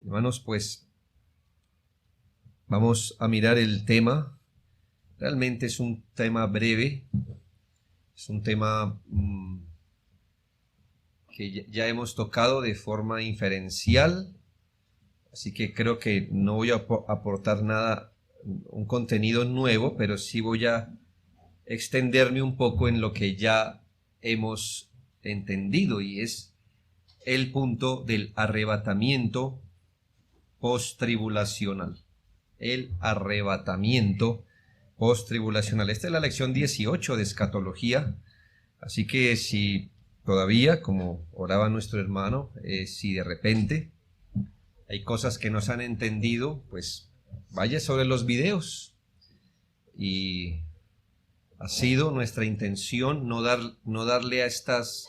Hermanos, pues vamos a mirar el tema. Realmente es un tema breve, es un tema que ya hemos tocado de forma inferencial, así que creo que no voy a aportar nada, un contenido nuevo, pero sí voy a extenderme un poco en lo que ya hemos entendido, y es el punto del arrebatamiento post-tribulacional. El arrebatamiento post-tribulacional. Esta es la lección 18 de escatología. Así que si todavía, como oraba nuestro hermano, si de repente hay cosas que no se han entendido, pues vaya sobre los videos. Y ha sido nuestra intención no darle a estas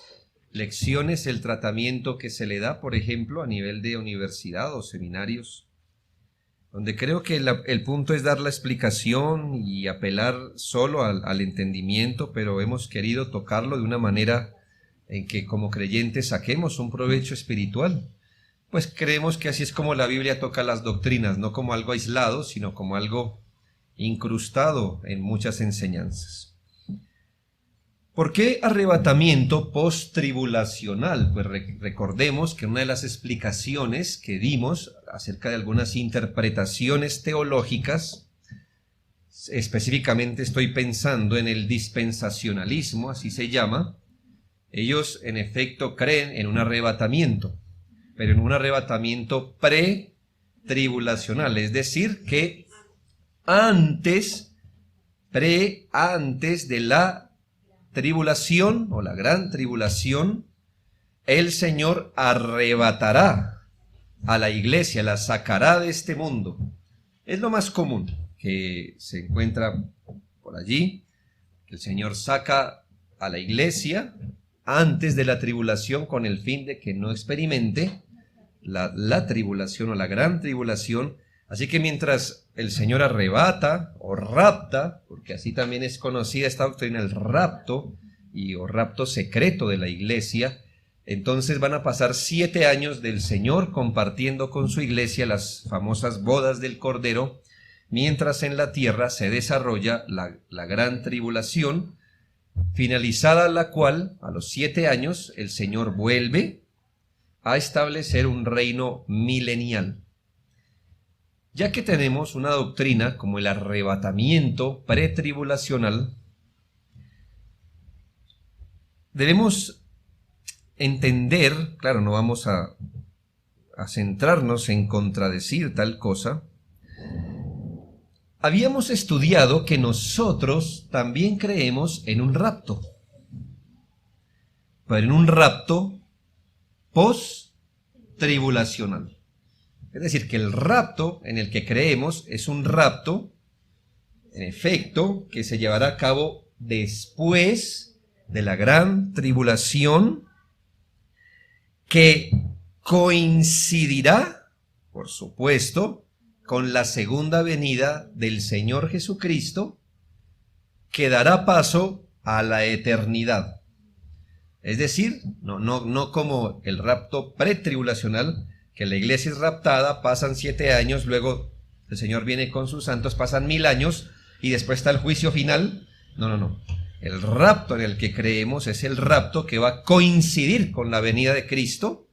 lecciones el tratamiento que se le da, por ejemplo, a nivel de universidad o seminarios, donde creo que el punto es dar la explicación y apelar solo al entendimiento, pero hemos querido tocarlo de una manera en que como creyentes saquemos un provecho espiritual. Pues creemos que así es como la Biblia toca las doctrinas, no como algo aislado, sino como algo incrustado en muchas enseñanzas. ¿Por qué arrebatamiento post-tribulacional? Pues recordemos que una de las explicaciones que dimos acerca de algunas interpretaciones teológicas, específicamente estoy pensando en el dispensacionalismo, así se llama. Ellos en efecto creen en un arrebatamiento, pero en un arrebatamiento pre-tribulacional, es decir, que antes de la tribulación o la gran tribulación, el Señor arrebatará a la iglesia, la sacará de este mundo. Es lo más común que se encuentra por allí, que el Señor saca a la iglesia antes de la tribulación con el fin de que no experimente la tribulación o la gran tribulación. Así que mientras el Señor arrebata o rapta, porque así también es conocida esta doctrina, el rapto o rapto secreto de la iglesia, entonces van a pasar 7 años del Señor compartiendo con su iglesia las famosas bodas del Cordero, mientras en la tierra se desarrolla la gran tribulación, finalizada la cual, a los 7 años, el Señor vuelve a establecer un reino milenial. Ya que tenemos una doctrina como el arrebatamiento pretribulacional, debemos entender, claro, no vamos a centrarnos en contradecir tal cosa. Habíamos estudiado que nosotros también creemos en un rapto, pero en un rapto post-tribulacional. Es decir, que el rapto en el que creemos es un rapto, en efecto, que se llevará a cabo después de la gran tribulación, que coincidirá, por supuesto, con la segunda venida del Señor Jesucristo, que dará paso a la eternidad. Es decir, no como el rapto pretribulacional, que la iglesia es raptada, pasan 7 años, luego el Señor viene con sus santos, pasan 1000 años y después está el juicio final. No. El rapto en el que creemos es el rapto que va a coincidir con la venida de Cristo,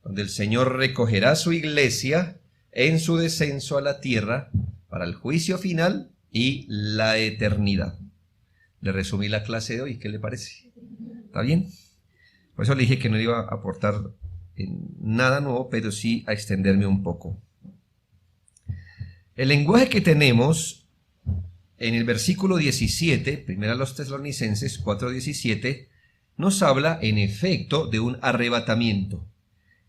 donde el Señor recogerá a su iglesia en su descenso a la tierra para el juicio final y la eternidad. Le resumí la clase de hoy, ¿qué le parece? ¿Está bien? Por eso le dije que no iba a aportar nada nuevo, pero sí a extenderme un poco. El lenguaje que tenemos en el versículo 17, primero a los Tesalonicenses 4:17, nos habla en efecto de un arrebatamiento.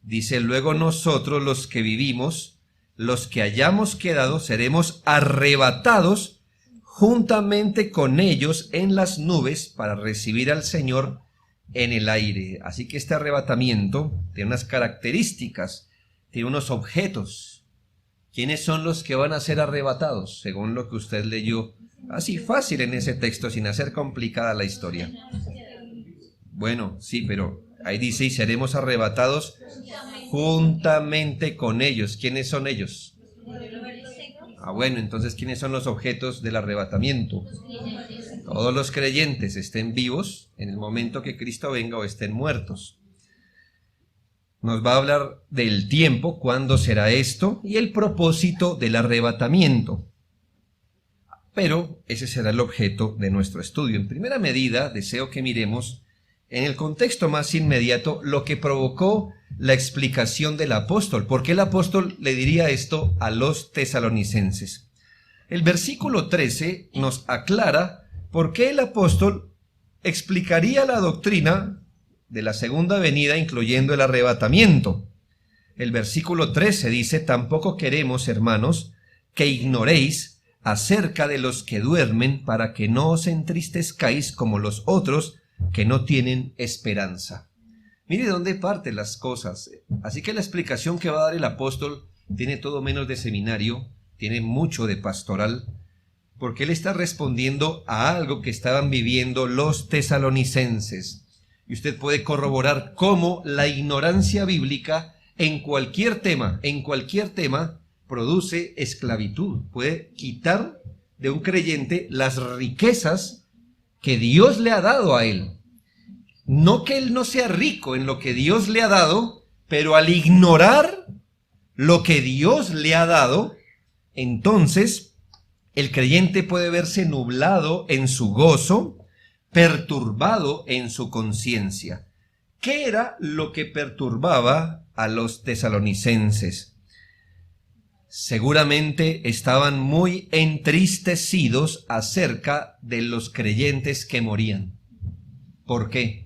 Dice: luego nosotros los que vivimos, los que hayamos quedado, seremos arrebatados juntamente con ellos en las nubes para recibir al Señor en el aire. Así que este arrebatamiento tiene unas características, tiene unos objetos. ¿Quiénes son los que van a ser arrebatados? Según lo que usted leyó, así fácil en ese texto, sin hacer complicada la historia. Bueno, sí, pero ahí dice: y seremos arrebatados juntamente con ellos. ¿Quiénes son ellos? Bueno, entonces, ¿quiénes son los objetos del arrebatamiento? Todos los creyentes, estén vivos en el momento que Cristo venga o estén muertos. Nos va a hablar del tiempo, cuándo será esto y el propósito del arrebatamiento. Pero ese será el objeto de nuestro estudio. En primera medida, deseo que miremos en el contexto más inmediato lo que provocó la explicación del apóstol. ¿Por qué el apóstol le diría esto a los tesalonicenses? El versículo 13 nos aclara por qué el apóstol explicaría la doctrina de la segunda venida, incluyendo el arrebatamiento. El versículo 13 dice: tampoco queremos, hermanos, que ignoréis acerca de los que duermen, para que no os entristezcáis como los otros que no tienen esperanza. Mire dónde parten las cosas. Así que la explicación que va a dar el apóstol tiene todo menos de seminario, tiene mucho de pastoral, porque él está respondiendo a algo que estaban viviendo los tesalonicenses. Y usted puede corroborar cómo la ignorancia bíblica en cualquier tema, produce esclavitud. Puede quitar de un creyente las riquezas que Dios le ha dado a él. No que él no sea rico en lo que Dios le ha dado, pero al ignorar lo que Dios le ha dado, entonces el creyente puede verse nublado en su gozo, perturbado en su conciencia. ¿Qué era lo que perturbaba a los tesalonicenses? Seguramente estaban muy entristecidos acerca de los creyentes que morían. ¿Por qué?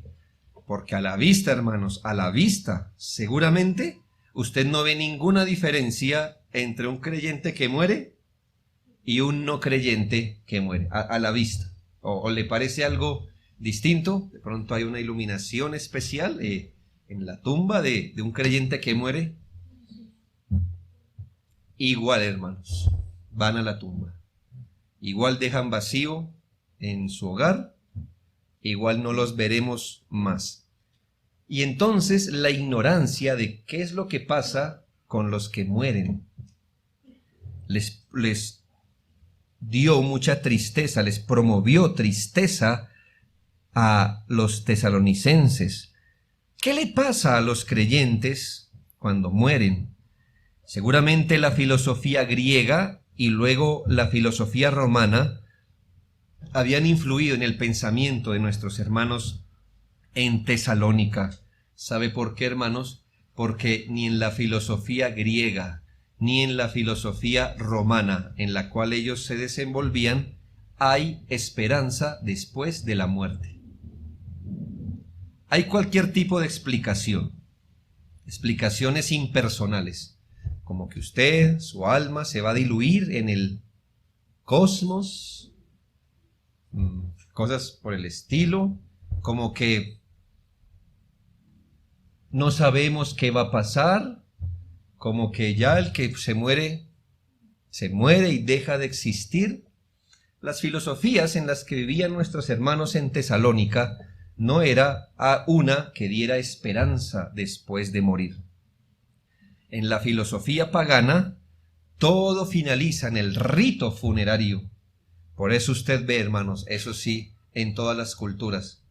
Porque a la vista, hermanos, a la vista, seguramente usted no ve ninguna diferencia entre un creyente que muere y un no creyente que muere, a la vista. ¿O le parece algo distinto? De pronto hay una iluminación especial en la tumba de un creyente que muere. Igual, hermanos, van a la tumba. Igual dejan vacío en su hogar. Igual no los veremos más. Y entonces la ignorancia de qué es lo que pasa con los que mueren les dio mucha tristeza, les promovió tristeza a los tesalonicenses. ¿Qué le pasa a los creyentes cuando mueren? Seguramente la filosofía griega y luego la filosofía romana habían influido en el pensamiento de nuestros hermanos en Tesalónica. ¿Sabe por qué, hermanos? Porque ni en la filosofía griega ni en la filosofía romana en la cual ellos se desenvolvían hay esperanza después de la muerte. Hay cualquier tipo de explicación, explicaciones impersonales, como que usted, su alma, se va a diluir en el cosmos, cosas por el estilo, como que no sabemos qué va a pasar, como que ya el que se muere y deja de existir. Las filosofías en las que vivían nuestros hermanos en Tesalónica no era una que diera esperanza después de morir. En la filosofía pagana, todo finaliza en el rito funerario. Por eso usted ve, hermanos, eso sí, en todas las culturas,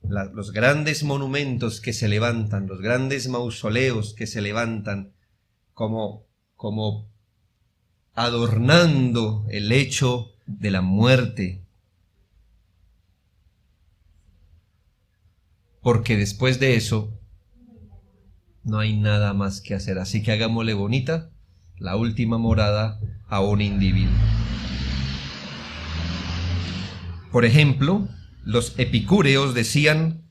los grandes monumentos que se levantan, los grandes mausoleos que se levantan como adornando el hecho de la muerte. Porque después de eso no hay nada más que hacer. Así que hagámosle bonita la última morada a un individuo. Por ejemplo, los epicúreos decían: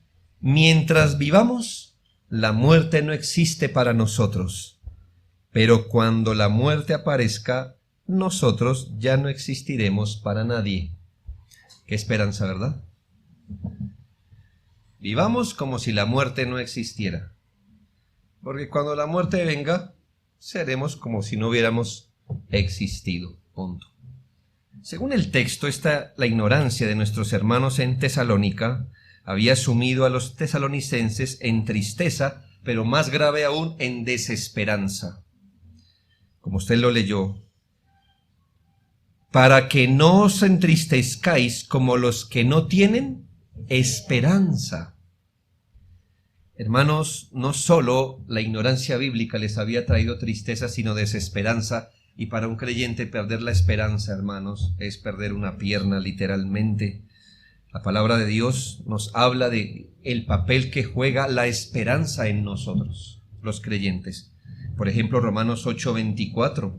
mientras vivamos, la muerte no existe para nosotros, pero cuando la muerte aparezca, nosotros ya no existiremos para nadie. Qué esperanza, ¿verdad? Vivamos como si la muerte no existiera, porque cuando la muerte venga, seremos como si no hubiéramos existido. Punto. Según el texto, la ignorancia de nuestros hermanos en Tesalónica había sumido a los tesalonicenses en tristeza pero más grave aún, en desesperanza. Como usted lo leyó, para que no os entristezcáis como los que no tienen esperanza. Hermanos, no solo la ignorancia bíblica les había traído tristeza, sino desesperanza. Y para un creyente perder la esperanza, hermanos, es perder una pierna literalmente. La palabra de Dios nos habla de el papel que juega la esperanza en nosotros, los creyentes. Por ejemplo, Romanos 8:24,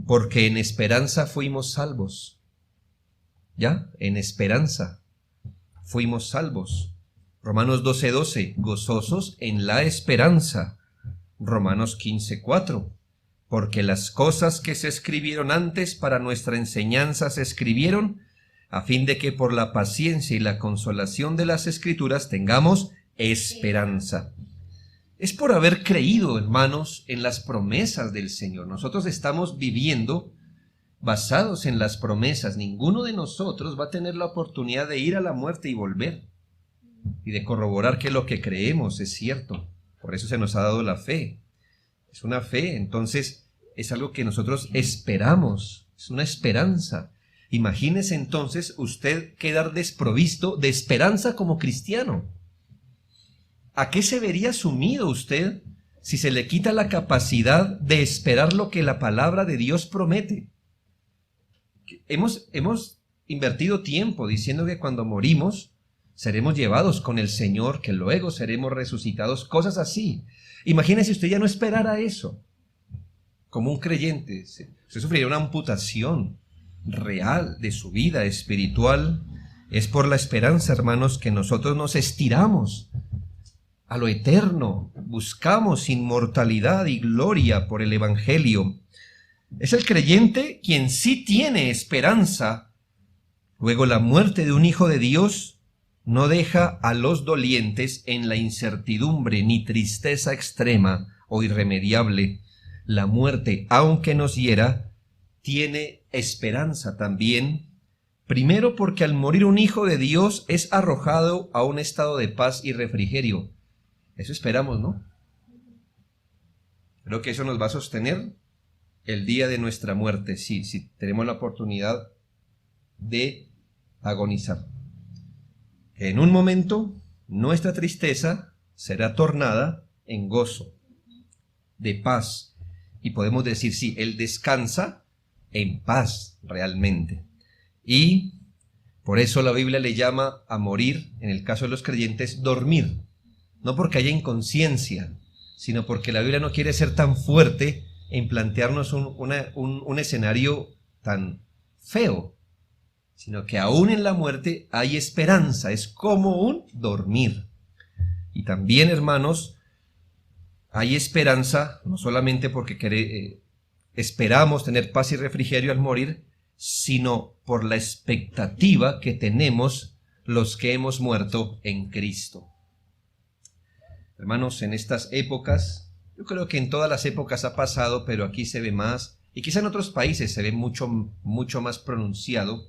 porque en esperanza fuimos salvos. ¿Ya? En esperanza fuimos salvos. Romanos 12:12, gozosos en la esperanza. Romanos 15:4, porque las cosas que se escribieron antes para nuestra enseñanza se escribieron a fin de que por la paciencia y la consolación de las Escrituras tengamos esperanza. Es por haber creído, hermanos, en las promesas del Señor. Nosotros estamos viviendo basados en las promesas. Ninguno de nosotros va a tener la oportunidad de ir a la muerte y volver, y de corroborar que lo que creemos es cierto. Por eso se nos ha dado la fe. Es una fe, entonces es algo que nosotros esperamos, es una esperanza. Imagínese entonces usted quedar desprovisto de esperanza como cristiano. ¿A qué se vería sumido usted si se le quita la capacidad de esperar lo que la palabra de Dios promete? Hemos invertido tiempo diciendo que cuando morimos seremos llevados con el Señor, que luego seremos resucitados, cosas así. Imagínese usted ya no esperara eso. Como un creyente, usted sufriría una amputación real de su vida espiritual. Es por la esperanza, hermanos, que nosotros nos estiramos a lo eterno, buscamos inmortalidad y gloria por el Evangelio. Es el creyente quien sí tiene esperanza. Luego, la muerte de un hijo de Dios no deja a los dolientes en la incertidumbre ni tristeza extrema o irremediable. La muerte, aunque nos hiera, tiene esperanza también. Primero, porque al morir un hijo de Dios es arrojado a un estado de paz y refrigerio. Eso esperamos, ¿no? Creo que eso nos va a sostener el día de nuestra muerte, sí, si tenemos la oportunidad de agonizar. En un momento, nuestra tristeza será tornada en gozo, de paz. Y podemos decir, sí, Él descansa en paz realmente. Y por eso la Biblia le llama a morir, en el caso de los creyentes, dormir. No porque haya inconsciencia, sino porque la Biblia no quiere ser tan fuerte en plantearnos un escenario tan feo, sino que aún en la muerte hay esperanza, es como un dormir. Y también, hermanos, hay esperanza, no solamente porque esperamos tener paz y refrigerio al morir, sino por la expectativa que tenemos los que hemos muerto en Cristo. Hermanos, en estas épocas, yo creo que en todas las épocas ha pasado, pero aquí se ve más, y quizá en otros países se ve mucho más pronunciado,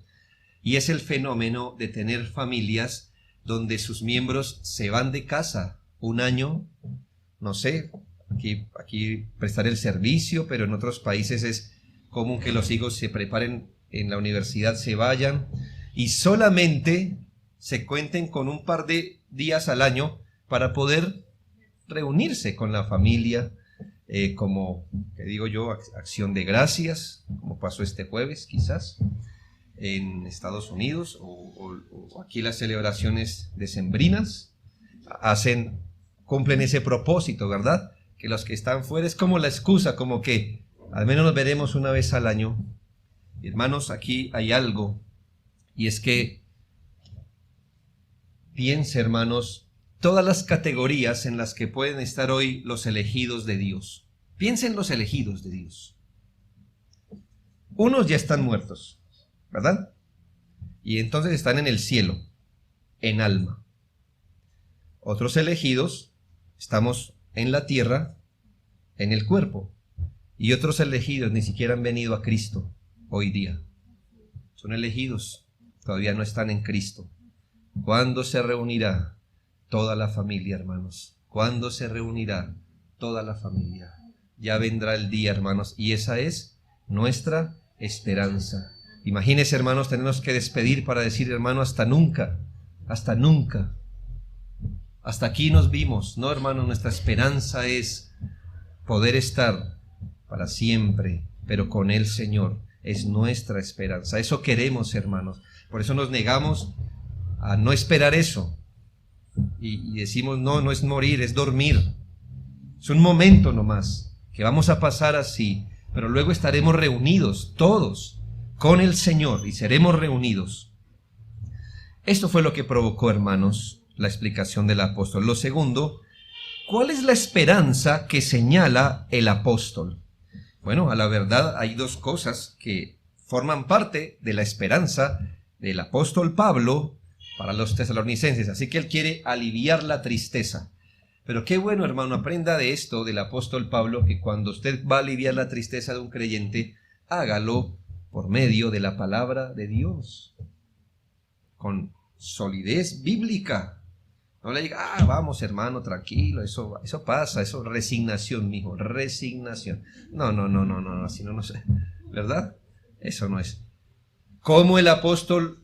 y es el fenómeno de tener familias donde sus miembros se van de casa un año, no sé, aquí prestar el servicio, pero en otros países es común que los hijos se preparen en la universidad, se vayan, y solamente se cuenten con un par de días al año para poder reunirse con la familia, como, que digo yo, acción de gracias, como pasó este jueves quizás en Estados Unidos, o aquí las celebraciones decembrinas cumplen ese propósito, ¿verdad? Que los que están fuera es como la excusa, como que al menos nos veremos una vez al año. Y hermanos, aquí hay algo, y es que piense, hermanos, todas las categorías en las que pueden estar hoy los elegidos de Dios. Piensen los elegidos de Dios. Unos ya están muertos, ¿verdad? Y entonces están en el cielo, en alma. Otros elegidos, estamos en la tierra, en el cuerpo. Y otros elegidos ni siquiera han venido a Cristo hoy día. Son elegidos, todavía no están en Cristo. ¿Cuándo se reunirá toda la familia, hermanos? cuando se reunirá toda la familia. Ya vendrá el día, hermanos, y esa es nuestra esperanza. Imagínense, hermanos, tenernos que despedir para decir, hermano, hasta nunca, hasta nunca. Hasta aquí nos vimos. No, hermano, nuestra esperanza es poder estar para siempre, pero con el Señor. Es nuestra esperanza. Eso queremos, hermanos. Por eso nos negamos a no esperar eso. Y decimos, no, no es morir, es dormir. Es un momento nomás, que vamos a pasar así, pero luego estaremos reunidos, todos, con el Señor, y seremos reunidos. Esto fue lo que provocó, hermanos, la explicación del apóstol. Lo segundo, ¿cuál es la esperanza que señala el apóstol? Bueno, a la verdad hay dos cosas que forman parte de la esperanza del apóstol Pablo para los tesalonicenses. Así que él quiere aliviar la tristeza. Pero qué bueno, hermano, aprenda de esto del apóstol Pablo, que cuando usted va a aliviar la tristeza de un creyente, hágalo por medio de la palabra de Dios, con solidez bíblica. No le diga, vamos, hermano, tranquilo, eso pasa, eso resignación, mijo, resignación. No, así no sé, ¿verdad? Eso no es. ¿Cómo el apóstol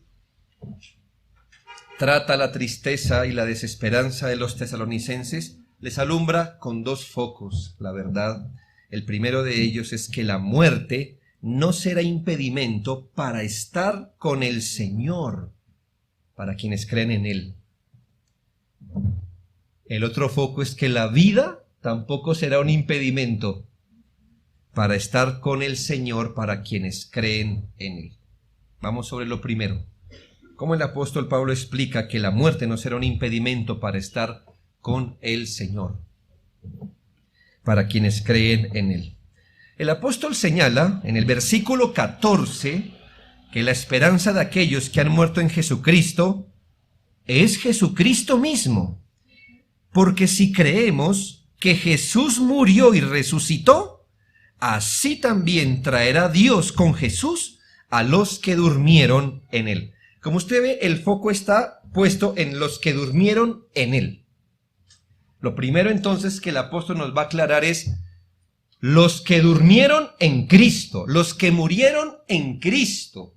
trata la tristeza y la desesperanza de los tesalonicenses? Les alumbra con dos focos, la verdad. El primero de ellos es que la muerte no será impedimento para estar con el Señor, para quienes creen en Él. El otro foco es que la vida tampoco será un impedimento para estar con el Señor para quienes creen en Él. Vamos sobre lo primero. ¿Cómo el apóstol Pablo explica que la muerte no será un impedimento para estar con el Señor, para quienes creen en Él? El apóstol señala en el versículo 14 que la esperanza de aquellos que han muerto en Jesucristo es Jesucristo mismo. Porque si creemos que Jesús murió y resucitó, así también traerá Dios con Jesús a los que durmieron en Él. Como usted ve, el foco está puesto en los que durmieron en Él. Lo primero entonces que el apóstol nos va a aclarar es los que durmieron en Cristo, los que murieron en Cristo.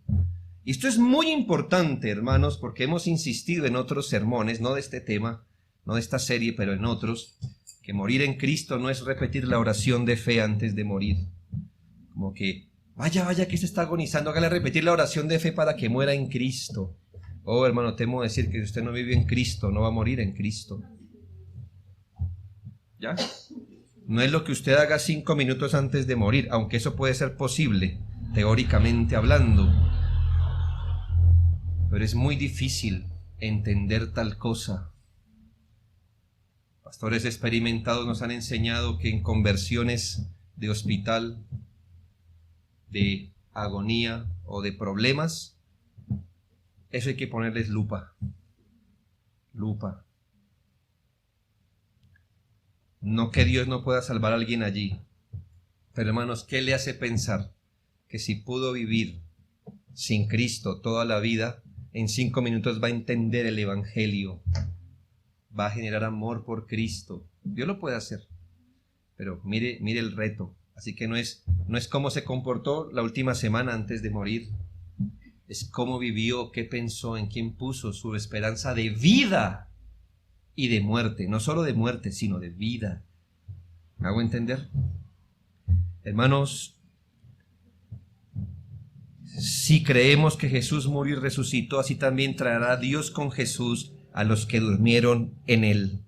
Y esto es muy importante, hermanos, porque hemos insistido en otros sermones, no de este tema, no de esta serie, pero en otros, que morir en Cristo no es repetir la oración de fe antes de morir. Como que, vaya que se está agonizando, hágale repetir la oración de fe para que muera en Cristo. Oh, hermano, temo decir que si usted no vive en Cristo, no va a morir en Cristo. ¿Ya? No es lo que usted haga 5 minutos antes de morir, aunque eso puede ser posible, teóricamente hablando. Pero es muy difícil entender tal cosa. Pastores experimentados nos han enseñado que en conversiones de hospital, de agonía o de problemas, eso hay que ponerles lupa. Lupa. No que Dios no pueda salvar a alguien allí. Pero hermanos, ¿qué le hace pensar que si pudo vivir sin Cristo toda la vida, en 5 minutos va a entender el Evangelio? Va a generar amor por Cristo. Dios lo puede hacer. Pero mire el reto. Así que no es cómo se comportó la última semana antes de morir. Es cómo vivió, qué pensó, en quién puso su esperanza de vida y de muerte. No solo de muerte, sino de vida. ¿Me hago entender? Hermanos, si creemos que Jesús murió y resucitó, así también traerá Dios con Jesús a los que durmieron en Él.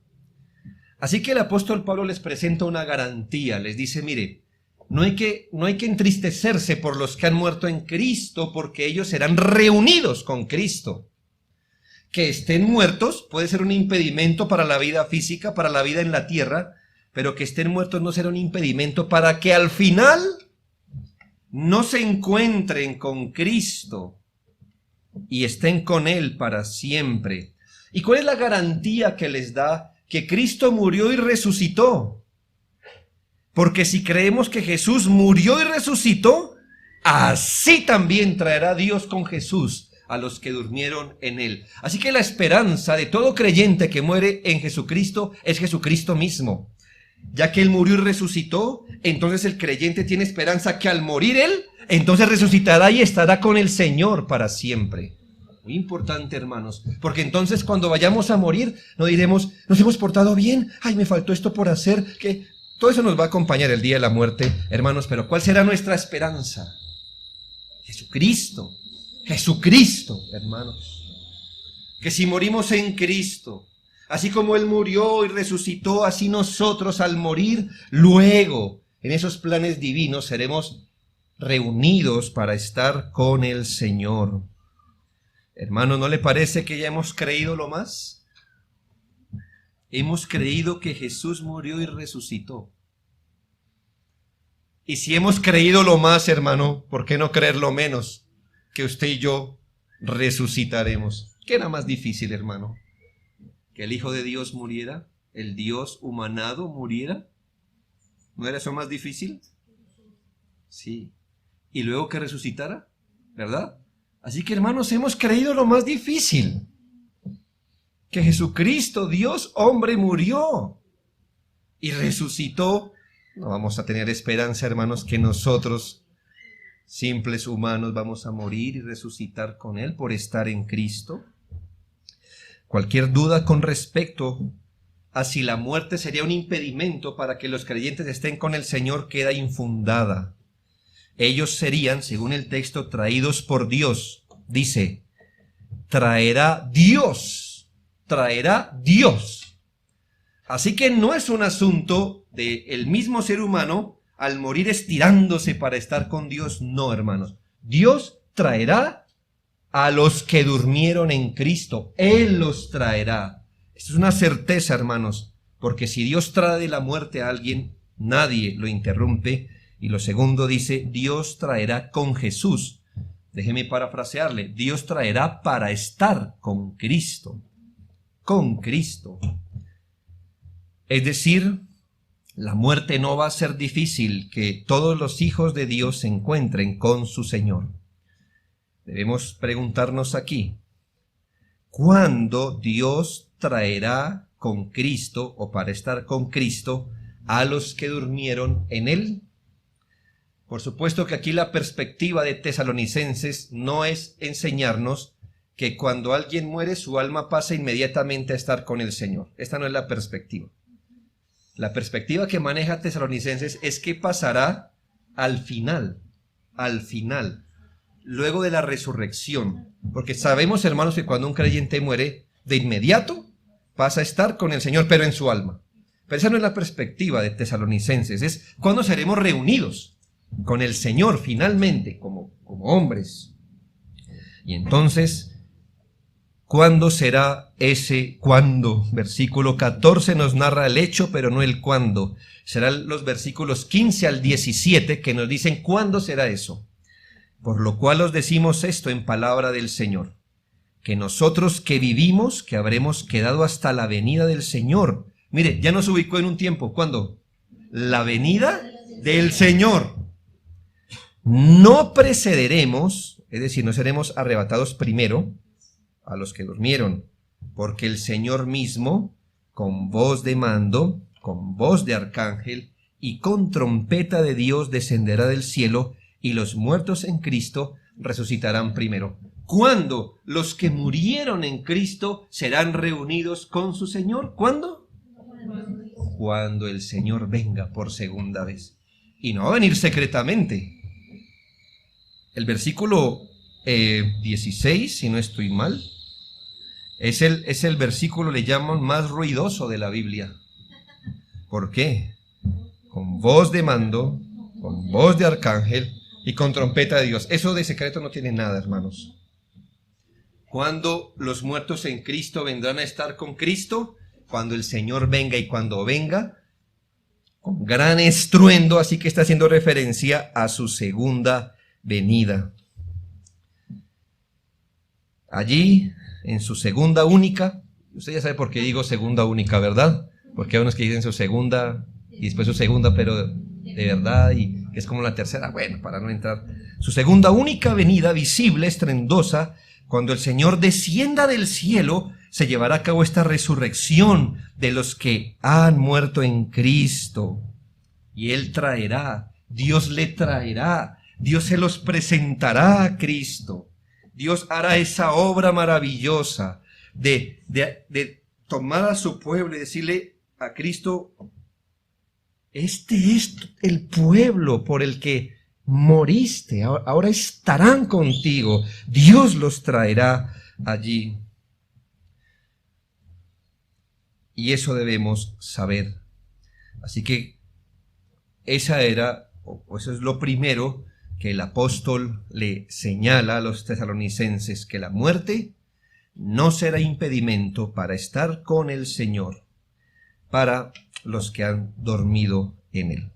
Así que el apóstol Pablo les presenta una garantía. Les dice, mire, no hay que entristecerse por los que han muerto en Cristo, porque ellos serán reunidos con Cristo. Que estén muertos puede ser un impedimento para la vida física, para la vida en la tierra, pero que estén muertos no será un impedimento para que al final no se encuentren con Cristo y estén con Él para siempre. ¿Y cuál es la garantía que les da? Que Cristo murió y resucitó. Porque si creemos que Jesús murió y resucitó, así también traerá Dios con Jesús a los que durmieron en él. Así que la esperanza de todo creyente que muere en Jesucristo es Jesucristo mismo. Ya que él murió y resucitó, entonces el creyente tiene esperanza que al morir él, entonces resucitará y estará con el Señor para siempre. Muy importante, hermanos, porque entonces cuando vayamos a morir, no diremos, nos hemos portado bien, ay, me faltó esto por hacer, que todo eso nos va a acompañar el día de la muerte, hermanos, pero ¿cuál será nuestra esperanza? Jesucristo, Jesucristo, hermanos. Que si morimos en Cristo, así como Él murió y resucitó, así nosotros al morir, luego, en esos planes divinos, seremos reunidos para estar con el Señor. Hermano, ¿no le parece que ya hemos creído lo más? Hemos creído que Jesús murió y resucitó. Y si hemos creído lo más, hermano, ¿por qué no creer lo menos? Que usted y yo resucitaremos. ¿Qué era más difícil, hermano? ¿Que el Hijo de Dios muriera? ¿El Dios humanado muriera? ¿No era eso más difícil? Sí. ¿Y luego que resucitara? ¿Verdad? Así que, hermanos, hemos creído lo más difícil. Que Jesucristo, Dios hombre, murió y resucitó. No vamos a tener esperanza, hermanos, que nosotros, simples humanos, vamos a morir y resucitar con Él por estar en Cristo. Cualquier duda con respecto a si la muerte sería un impedimento para que los creyentes estén con el Señor queda infundada. Ellos serían, según el texto, traídos por Dios. Dice, traerá Dios. Así que no es un asunto del mismo ser humano al morir estirándose para estar con Dios. No, hermanos. Dios traerá a los que durmieron en Cristo. Él los traerá. Esto es una certeza, hermanos, porque si Dios trae de la muerte a alguien, nadie lo interrumpe. Y lo segundo dice, Dios traerá con Jesús. Déjeme parafrasearle, Dios traerá para estar con Cristo. Con Cristo. Es decir, la muerte no va a ser difícil que todos los hijos de Dios se encuentren con su Señor. Debemos preguntarnos aquí, ¿cuándo Dios traerá con Cristo o para estar con Cristo a los que durmieron en Él? Por supuesto que aquí la perspectiva de Tesalonicenses no es enseñarnos que cuando alguien muere su alma pasa inmediatamente a estar con el Señor. Esta no es la perspectiva. La perspectiva que maneja Tesalonicenses es que pasará al final, luego de la resurrección. Porque sabemos, hermanos, que cuando un creyente muere, de inmediato pasa a estar con el Señor, pero en su alma. Pero esa no es la perspectiva de Tesalonicenses, es cuando seremos reunidos con el Señor finalmente, como hombres. Y entonces, ¿cuándo será ese cuándo? Versículo 14 nos narra el hecho, pero no el cuándo. Serán los versículos 15 al 17 que nos dicen cuándo será eso. Por lo cual os decimos esto en palabra del Señor, que nosotros que vivimos, que habremos quedado hasta la venida del Señor. Mire, ya nos ubicó en un tiempo. ¿Cuándo? La venida del Señor. No precederemos, es decir, no seremos arrebatados primero a los que durmieron, porque el Señor mismo, con voz de mando, con voz de arcángel y con trompeta de Dios descenderá del cielo, y los muertos en Cristo resucitarán primero. ¿Cuándo? Los que murieron en Cristo serán reunidos con su Señor. ¿Cuándo? Cuando el Señor venga por segunda vez. Y no va a venir secretamente. El versículo 16, si no estoy mal, es el versículo, le llaman, más ruidoso de la Biblia. ¿Por qué? Con voz de mando, con voz de arcángel y con trompeta de Dios. Eso de secreto no tiene nada, hermanos. Cuando los muertos en Cristo vendrán a estar con Cristo, cuando el Señor venga, y cuando venga, con gran estruendo, así que está haciendo referencia a su segunda venida. Allí, en su segunda única, usted ya sabe por qué digo segunda única, ¿verdad? Porque hay unos que dicen su segunda y después su segunda, pero de verdad, y que es como la tercera. Bueno, para no entrar. Su segunda única venida, visible, estruendosa, Cuando el Señor descienda del cielo, se llevará a cabo esta resurrección de los que han muerto en Cristo. Y Él traerá, Dios le traerá, Dios se los presentará a Cristo. Dios hará esa obra maravillosa de tomar a su pueblo y decirle a Cristo: este es el pueblo por el que moriste, ahora estarán contigo. Dios los traerá allí. Y eso debemos saber. Así que eso es lo primero que el apóstol le señala a los tesalonicenses, que la muerte no será impedimento para estar con el Señor, para los que han dormido en Él.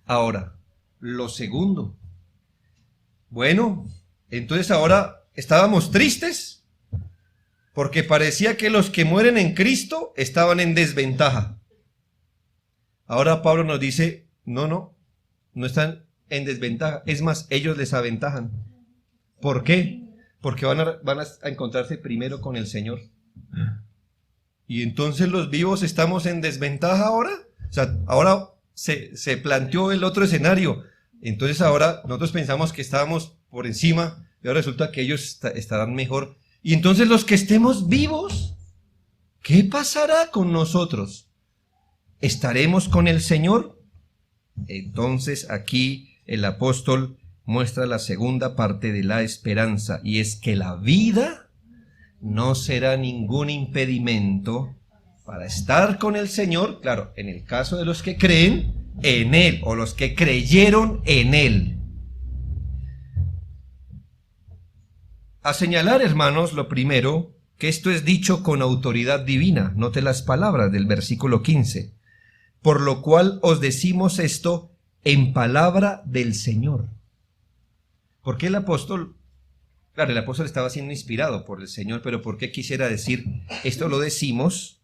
Ahora, lo segundo. Bueno, entonces ahora estábamos tristes porque parecía que los que mueren en Cristo estaban en desventaja. Ahora Pablo nos dice, no están en desventaja. Es más, ellos les aventajan. ¿Por qué? Porque van a encontrarse primero con el Señor. Y entonces los vivos estamos en desventaja ahora. O sea, ahora se planteó el otro escenario. Entonces ahora nosotros pensamos que estábamos por encima y ahora resulta que ellos estarán mejor. Y entonces los que estemos vivos, ¿qué pasará con nosotros? ¿Estaremos con el Señor? Entonces aquí el apóstol muestra la segunda parte de la esperanza, y es que la vida no será ningún impedimento para estar con el Señor, claro, en el caso de los que creen en Él o los que creyeron en Él. A señalar, hermanos, lo primero, que esto es dicho con autoridad divina. Note las palabras del versículo 15. Por lo cual os decimos esto en palabra del Señor. ¿Por qué el apóstol? Claro, el apóstol estaba siendo inspirado por el Señor, pero ¿por qué quisiera decir esto? Lo decimos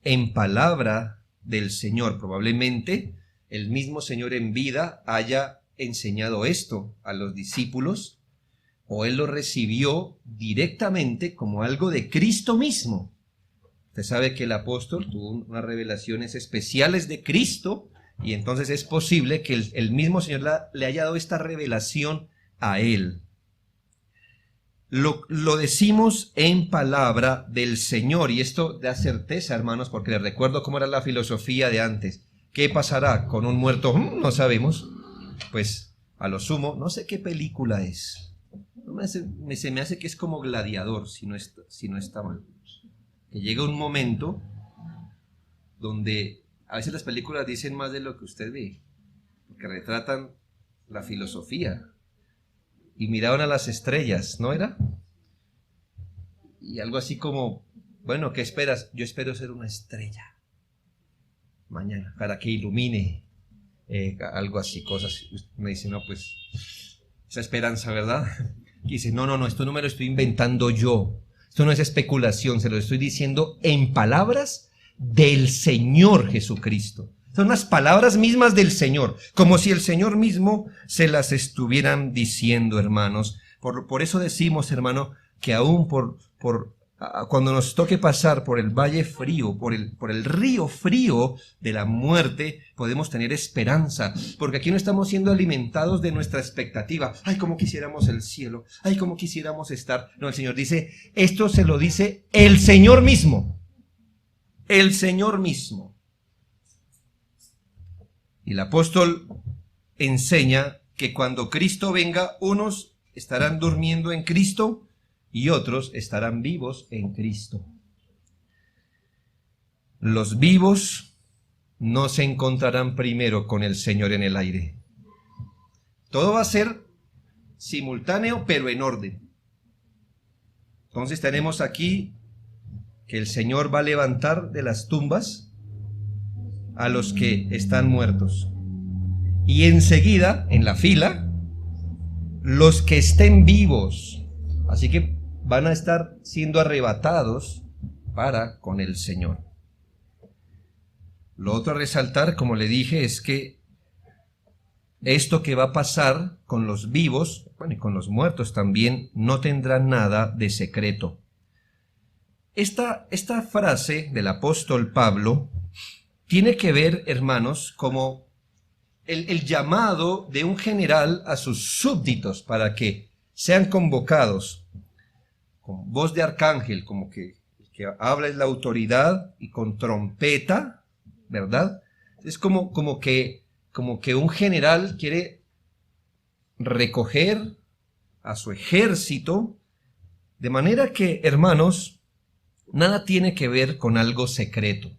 en palabra del Señor. Probablemente el mismo Señor en vida haya enseñado esto a los discípulos, o él lo recibió directamente como algo de Cristo mismo. Usted sabe que el apóstol tuvo unas revelaciones especiales de Cristo, y entonces es posible que el mismo Señor le haya dado esta revelación a él. Lo decimos en palabra del Señor, y esto da certeza, hermanos, porque les recuerdo cómo era la filosofía de antes. ¿Qué pasará con un muerto? No sabemos. Pues a lo sumo, no sé qué película es. Se me hace que es como Gladiador, si no está mal. Que llega un momento donde a veces las películas dicen más de lo que usted ve, porque retratan la filosofía. Y miraban a las estrellas, ¿no era? Y algo así como, bueno, ¿qué esperas? Yo espero ser una estrella mañana, para que ilumine, algo así, cosas. Me dice, no, pues, esa esperanza, ¿verdad? Y dice, no, esto no me lo estoy inventando yo. Esto no es especulación, se lo estoy diciendo en palabras del Señor Jesucristo. Son las palabras mismas del Señor, como si el Señor mismo se las estuvieran diciendo, hermanos. Por eso decimos, hermano, que aún cuando nos toque pasar por el valle frío, por el río frío de la muerte, podemos tener esperanza, porque aquí no estamos siendo alimentados de nuestra expectativa. Ay, cómo quisiéramos el cielo, ay, cómo quisiéramos estar. No, el Señor dice, esto se lo dice el Señor mismo. El Señor mismo. Y el apóstol enseña que cuando Cristo venga, unos estarán durmiendo en Cristo y otros estarán vivos en Cristo. Los vivos no se encontrarán primero con el Señor en el aire. Todo va a ser simultáneo, pero en orden. Entonces tenemos aquí que el Señor va a levantar de las tumbas a los que están muertos. Y enseguida, en la fila, los que estén vivos. Así que van a estar siendo arrebatados para con el Señor. Lo otro a resaltar, como le dije, es que esto que va a pasar con los vivos, bueno, y con los muertos también, no tendrá nada de secreto. Esta frase del apóstol Pablo tiene que ver, hermanos, como el llamado de un general a sus súbditos para que sean convocados con voz de arcángel, como que el que habla es la autoridad, y con trompeta, ¿verdad? Es como que un general quiere recoger a su ejército, de manera que, hermanos, nada tiene que ver con algo secreto,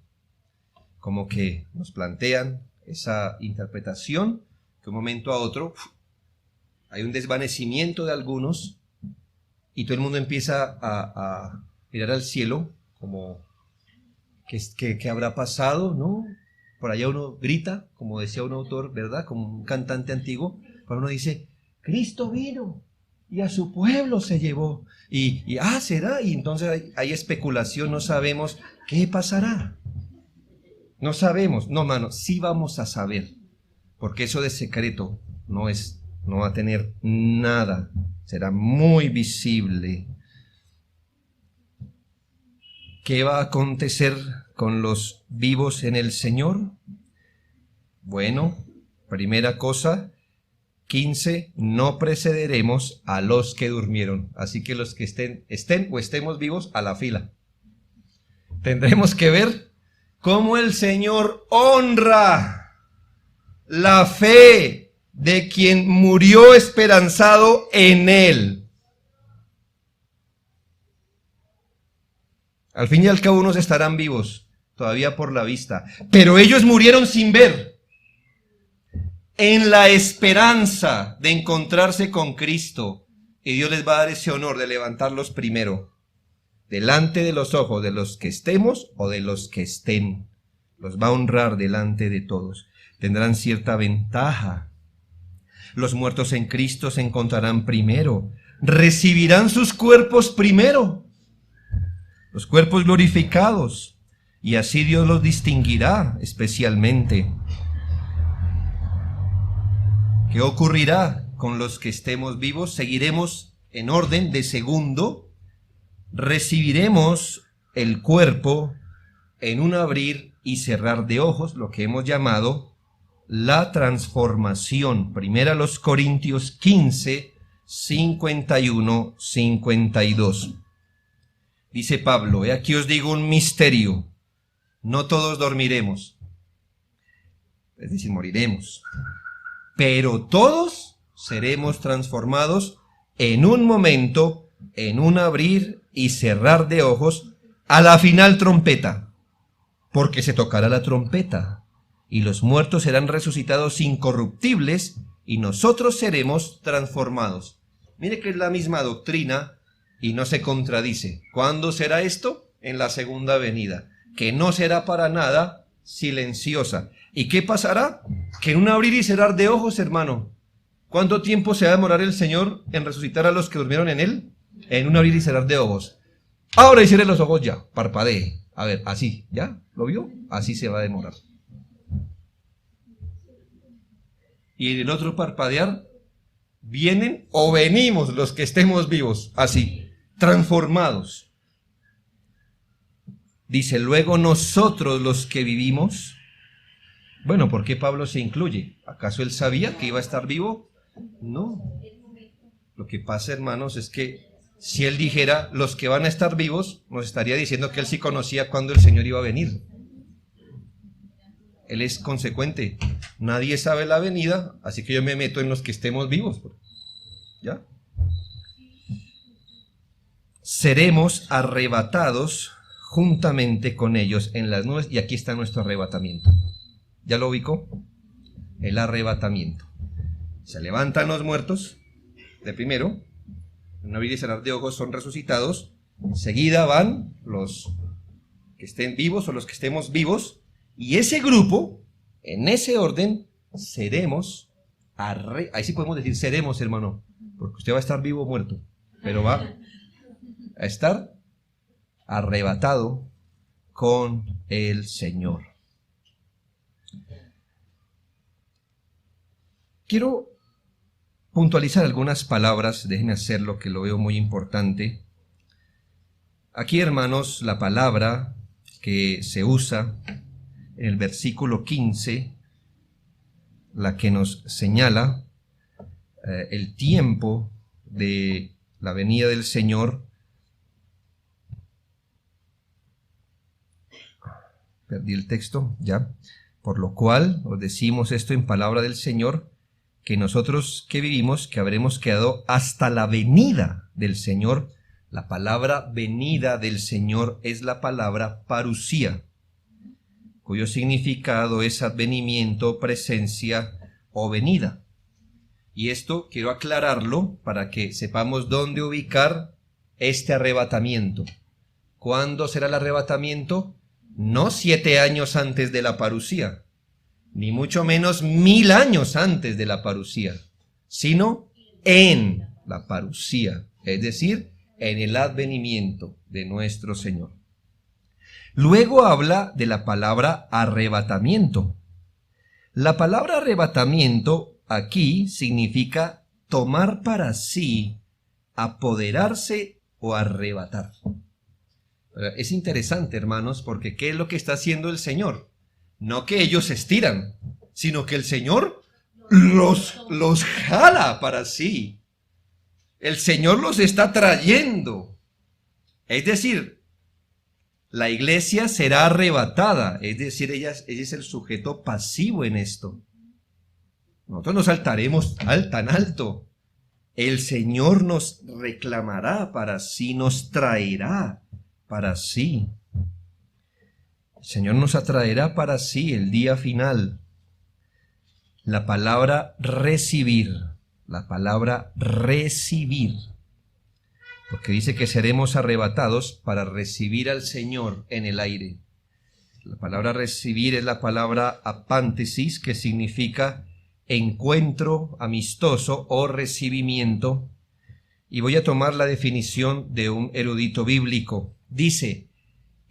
como que nos plantean esa interpretación, que de un momento a otro hay un desvanecimiento de algunos y todo el mundo empieza a mirar al cielo como ¿qué habrá pasado? ¿No? Por allá uno grita, como decía un autor, ¿verdad? Como un cantante antiguo, pero uno dice, Cristo vino y a su pueblo se llevó. ¿Será? Y entonces hay especulación, no sabemos qué pasará. No sabemos, no, hermano, sí vamos a saber, porque eso de secreto no va a tener nada, será muy visible. ¿Qué va a acontecer con los vivos en el Señor? Bueno, primera cosa, 15, no precederemos a los que durmieron. Así que los que estén o estemos vivos, a la fila. Tendremos que ver cómo el Señor honra la fe de quien murió esperanzado en Él. Al fin y al cabo unos estarán vivos, todavía por la vista, pero ellos murieron sin ver, en la esperanza de encontrarse con Cristo, y Dios les va a dar ese honor de levantarlos primero, delante de los ojos de los que estemos o de los que estén. Los va a honrar delante de todos. Tendrán cierta ventaja. Los muertos en Cristo se encontrarán primero. Recibirán sus cuerpos primero. Los cuerpos glorificados. Y así Dios los distinguirá especialmente. ¿Qué ocurrirá con los que estemos vivos? Seguiremos en orden de segundo. Recibiremos el cuerpo en un abrir y cerrar de ojos, lo que hemos llamado la transformación. Primera los Corintios 15, 51, 52. Dice Pablo, aquí os digo un misterio, no todos dormiremos, es decir, moriremos, pero todos seremos transformados en un momento, en un abrir y cerrar de ojos, a la final trompeta, porque se tocará la trompeta, y los muertos serán resucitados incorruptibles, y nosotros seremos transformados. Mire que es la misma doctrina, y no se contradice. ¿Cuándo será esto? En la segunda venida, que no será para nada silenciosa. ¿Y qué pasará? Que en un abrir y cerrar de ojos, hermano, ¿cuánto tiempo se va a demorar el Señor en resucitar a los que durmieron en Él? En un abrir y cerrar de ojos. Ahora y cierre los ojos ya, parpadee. A ver, así, ¿ya? ¿Lo vio? Así se va a demorar. Y en el otro parpadear, vienen o venimos los que estemos vivos, así, transformados. Dice, luego nosotros los que vivimos. Bueno, ¿por qué Pablo se incluye? ¿Acaso él sabía que iba a estar vivo? No. Lo que pasa, hermanos, es que si él dijera los que van a estar vivos, nos estaría diciendo que él sí conocía cuándo el Señor iba a venir. Él es consecuente. Nadie sabe la venida, así que yo me meto en los que estemos vivos. ¿Ya? Seremos arrebatados juntamente con ellos en las nubes, y aquí está nuestro arrebatamiento. ¿Ya lo ubicó? El arrebatamiento. Se levantan los muertos, de primero, en un abrir y cerrar de ojos son resucitados, enseguida van los que estén vivos o los que estemos vivos, y ese grupo, en ese orden, seremos, ahí sí podemos decir seremos, hermano, porque usted va a estar vivo o muerto, pero va a estar arrebatado con el Señor. Quiero puntualizar algunas palabras, déjenme hacerlo, que lo veo muy importante. Aquí, hermanos, la palabra que se usa en el versículo 15, la que nos señala el tiempo de la venida del Señor. Perdí el texto, ya. Por lo cual os decimos esto en palabra del Señor, que nosotros que vivimos, que habremos quedado hasta la venida del Señor. La palabra venida del Señor es la palabra parusía, cuyo significado es advenimiento, presencia o venida. Y esto quiero aclararlo para que sepamos dónde ubicar este arrebatamiento. ¿Cuándo será el arrebatamiento? No 7 años antes de la parusía, ni mucho menos 1000 años antes de la parusía, sino en la parusía, es decir, en el advenimiento de nuestro Señor. Luego habla de la palabra arrebatamiento. La palabra arrebatamiento aquí significa tomar para sí, apoderarse o arrebatar. Es interesante, hermanos, porque ¿qué es lo que está haciendo el Señor? No que ellos se estiran, sino que el Señor los jala para sí. El Señor los está trayendo. Es decir, la iglesia será arrebatada. Es decir, ella es el sujeto pasivo en esto. Nosotros nos saltaremos tan alto. El Señor nos reclamará para sí, nos traerá para sí. El Señor nos atraerá para sí el día final. La palabra recibir. La palabra recibir, porque dice que seremos arrebatados para recibir al Señor en el aire. La palabra recibir es la palabra apántesis, que significa encuentro amistoso o recibimiento. Y voy a tomar la definición de un erudito bíblico. Dice: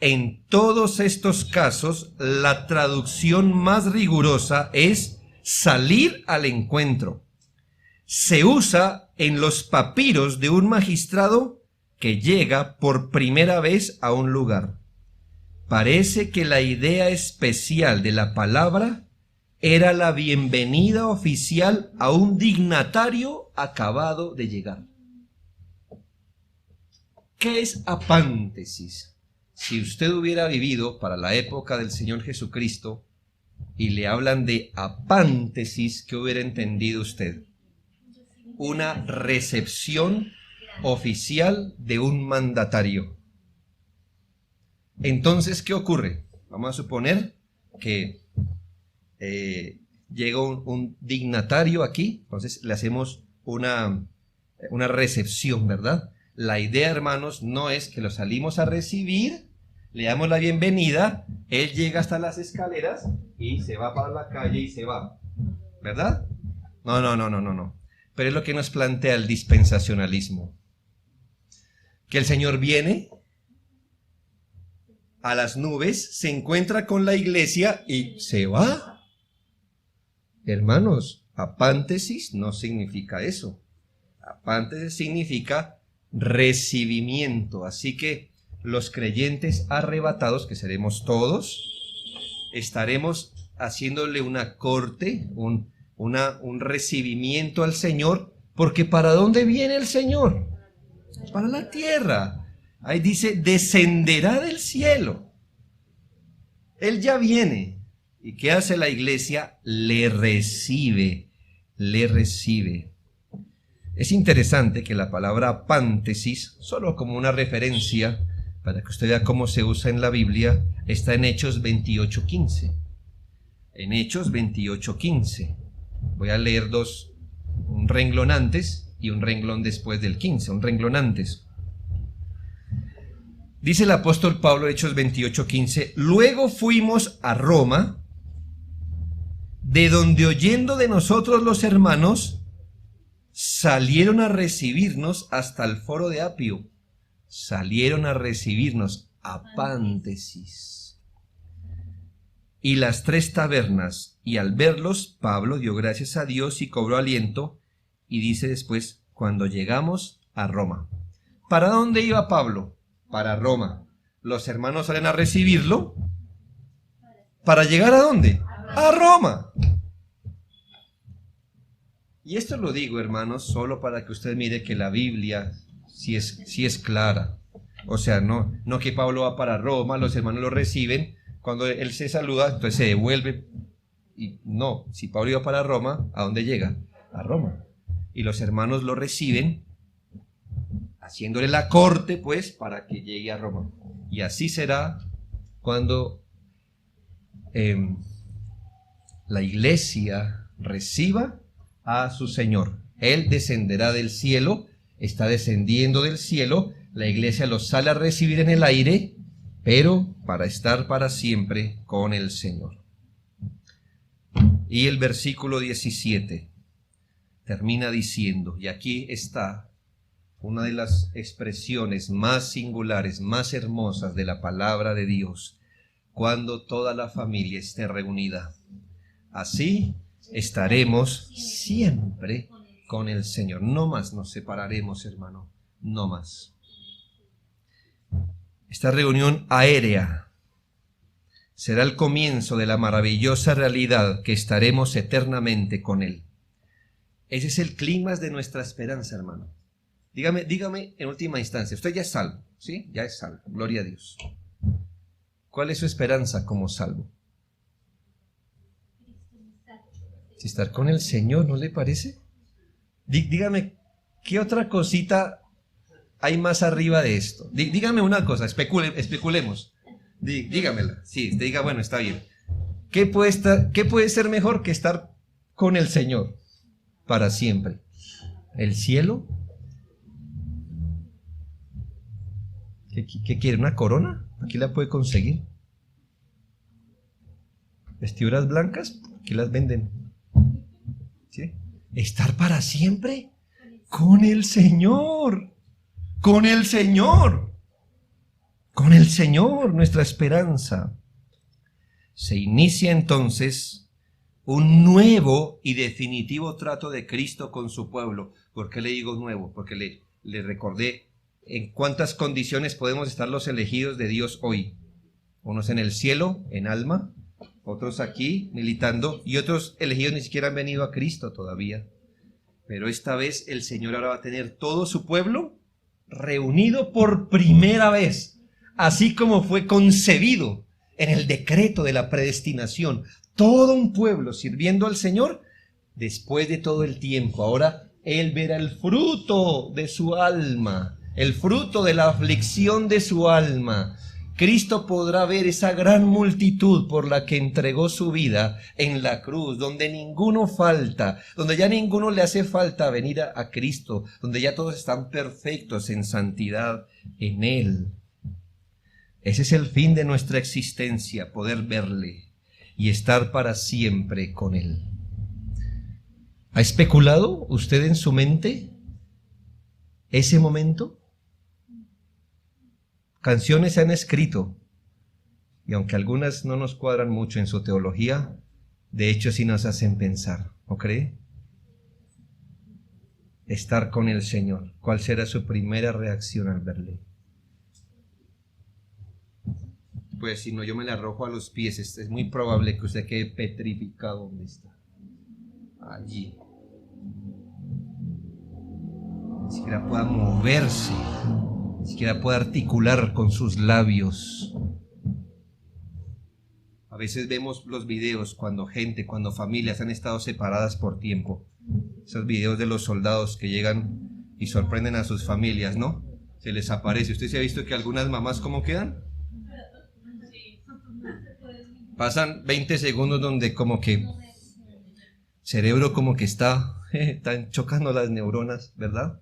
en todos estos casos, la traducción más rigurosa es salir al encuentro. Se usa en los papiros de un magistrado que llega por primera vez a un lugar. Parece que la idea especial de la palabra era la bienvenida oficial a un dignatario acabado de llegar. ¿Qué es apántesis? Si usted hubiera vivido para la época del Señor Jesucristo y le hablan de apántesis, ¿qué hubiera entendido usted? Una recepción oficial de un mandatario. Entonces, ¿qué ocurre? Vamos a suponer que llega un dignatario aquí, entonces le hacemos una recepción, ¿verdad? La idea, hermanos, no es que lo salimos a recibir, le damos la bienvenida, él llega hasta las escaleras y se va para la calle y se va, ¿verdad? No. Pero es lo que nos plantea el dispensacionalismo. Que el Señor viene a las nubes, se encuentra con la iglesia y se va. Hermanos, apántesis no significa eso. Apántesis significa recibimiento. Así que los creyentes arrebatados, que seremos todos, estaremos haciéndole una corte, un recibimiento al Señor, porque ¿para dónde viene el Señor? Para la tierra. Ahí dice, descenderá del cielo. Él ya viene. ¿Y qué hace la iglesia? Le recibe. Es interesante que la palabra apántesis, solo como una referencia, para que usted vea cómo se usa en la Biblia, está en Hechos 28:15. En Hechos 28:15. Voy a leer un renglón antes y un renglón después del 15, un renglón antes. Dice el apóstol Pablo, Hechos 28:15, luego fuimos a Roma, de donde oyendo de nosotros los hermanos, salieron a recibirnos hasta el foro de Apio. Salieron a recibirnos, apántesis. y las 3 tabernas, y al verlos, Pablo dio gracias a Dios y cobró aliento, y dice después, cuando llegamos a Roma. ¿Para dónde iba Pablo? Para Roma. Los hermanos salen a recibirlo. ¿Para llegar a dónde? A Roma. Y esto lo digo, hermanos, solo para que usted mire que la Biblia sí es clara. O sea, no que Pablo va para Roma, los hermanos lo reciben, cuando él se saluda, entonces se devuelve. Y no, si Pablo iba para Roma, ¿a dónde llega? A Roma. Y los hermanos lo reciben, haciéndole la corte, pues, para que llegue a Roma. Y así será cuando la iglesia reciba a su Señor. Él descenderá del cielo, está descendiendo del cielo, la iglesia lo sale a recibir en el aire, pero para estar para siempre con el Señor. Y el versículo 17 termina diciendo, y aquí está una de las expresiones más singulares, más hermosas de la palabra de Dios, cuando toda la familia esté reunida. Así estaremos siempre con el Señor. No más nos separaremos, hermano, no más. Esta reunión aérea será el comienzo de la maravillosa realidad que estaremos eternamente con Él. Ese es el clímax de nuestra esperanza, hermano. Dígame en última instancia, usted ya es salvo, ¿sí? Ya es salvo, gloria a Dios. ¿Cuál es su esperanza como salvo? Si estar con el Señor, ¿no le parece? Dígame, ¿qué otra cosita hay más arriba de esto? Dígame una cosa, especulemos. Dígamela. Sí, usted diga, bueno, está bien. ¿Qué puede ser mejor que estar con el Señor para siempre? ¿El cielo? ¿Qué quiere? ¿Una corona? Aquí la puede conseguir. ¿Vestiduras blancas? Aquí las venden. ¿Sí? ¿Estar para siempre? Con el Señor. Con el Señor. Con el Señor, nuestra esperanza. Se inicia entonces un nuevo y definitivo trato de Cristo con su pueblo. ¿Por qué le digo nuevo? Porque le recordé en cuántas condiciones podemos estar los elegidos de Dios hoy. Unos en el cielo, en alma, otros aquí militando, y otros elegidos ni siquiera han venido a Cristo todavía. Pero esta vez el Señor ahora va a tener todo su pueblo reunido por primera vez, así como fue concebido en el decreto de la predestinación. Todo un pueblo sirviendo al Señor después de todo el tiempo. Ahora Él verá el fruto de su alma, el fruto de la aflicción de su alma. Cristo podrá ver esa gran multitud por la que entregó su vida en la cruz, donde ninguno falta, donde ya ninguno le hace falta venir a Cristo, donde ya todos están perfectos en santidad en Él. Ese es el fin de nuestra existencia, poder verle y estar para siempre con Él. ¿Ha especulado usted en su mente ese momento? Canciones se han escrito, y aunque algunas no nos cuadran mucho en su teología, de hecho sí nos hacen pensar, ¿no cree? Estar con el Señor. ¿Cuál será su primera reacción al verle? Pues si no, yo me le arrojo a los pies. Es muy probable que usted quede petrificado donde está. Allí. Ni siquiera pueda moverse. Ni siquiera puede articular con sus labios. A veces vemos los videos cuando familias han estado separadas por tiempo. Esos videos de los soldados que llegan y sorprenden a sus familias, ¿no? Se les aparece. ¿Usted se ha visto que algunas mamás cómo quedan? Pasan 20 segundos donde como que cerebro como que están chocando las neuronas, ¿verdad?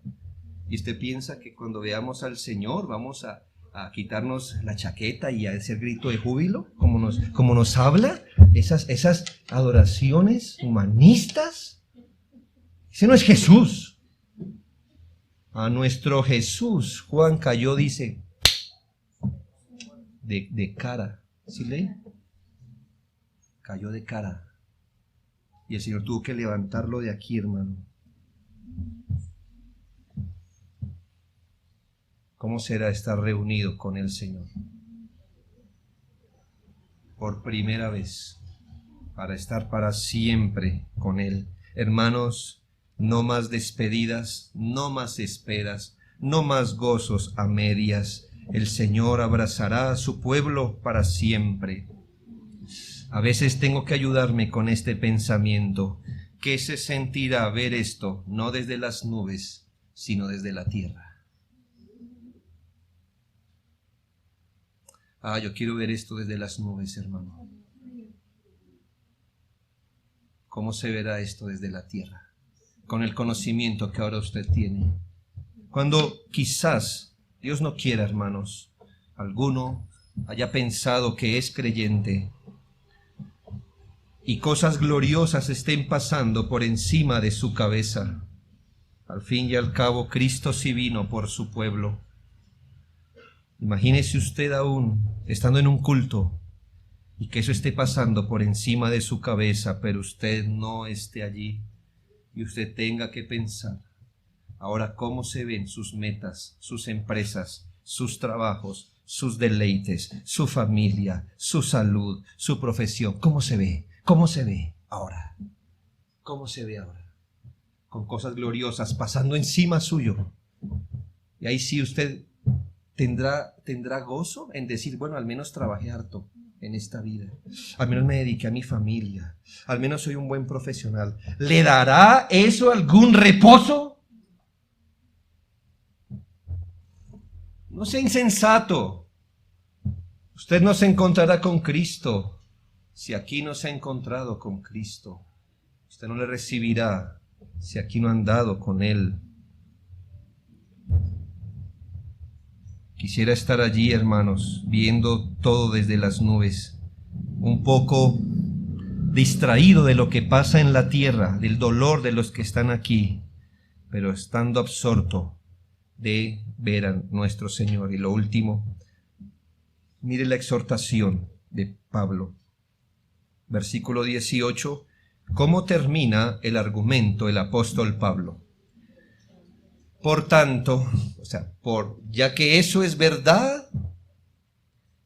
Y usted piensa que cuando veamos al Señor vamos a quitarnos la chaqueta y a ese grito de júbilo, como nos habla, esas adoraciones humanistas. Ese no es Jesús. A nuestro Jesús, Juan cayó, dice, de cara. ¿Sí lee? cayó de cara. Y el Señor tuvo que levantarlo de aquí, hermano. ¿Cómo será estar reunido con el Señor? Por primera vez, para estar para siempre con Él. Hermanos, no más despedidas, no más esperas, no más gozos a medias. El Señor abrazará a su pueblo para siempre. A veces tengo que ayudarme con este pensamiento. ¿Qué se sentirá ver esto, no desde las nubes, sino desde la tierra? Yo quiero ver esto desde las nubes, hermano. ¿Cómo se verá esto desde la tierra? Con el conocimiento que ahora usted tiene. Cuando quizás, Dios no quiera, hermanos, alguno haya pensado que es creyente y cosas gloriosas estén pasando por encima de su cabeza. Al fin y al cabo, Cristo sí vino por su pueblo. Imagínese usted aún estando en un culto y que eso esté pasando por encima de su cabeza, pero usted no esté allí y usted tenga que pensar ahora cómo se ven sus metas, sus empresas, sus trabajos, sus deleites, su familia, su salud, su profesión. ¿Cómo se ve? ¿Cómo se ve ahora? ¿Cómo se ve ahora? Con cosas gloriosas pasando encima suyo. Y ahí sí usted tendrá gozo en decir, bueno, al menos trabajé harto en esta vida, al menos me dediqué a mi familia, al menos soy un buen profesional. ¿Le dará eso algún reposo? No sea insensato. Usted no se encontrará con Cristo si aquí no se ha encontrado con Cristo. Usted no le recibirá si aquí no ha andado con Él. Quisiera estar allí, hermanos, viendo todo desde las nubes, un poco distraído de lo que pasa en la tierra, del dolor de los que están aquí, pero estando absorto de ver a nuestro Señor. Y lo último, mire la exhortación de Pablo. Versículo 18, ¿cómo termina el argumento el apóstol Pablo? Por tanto, ya que eso es verdad,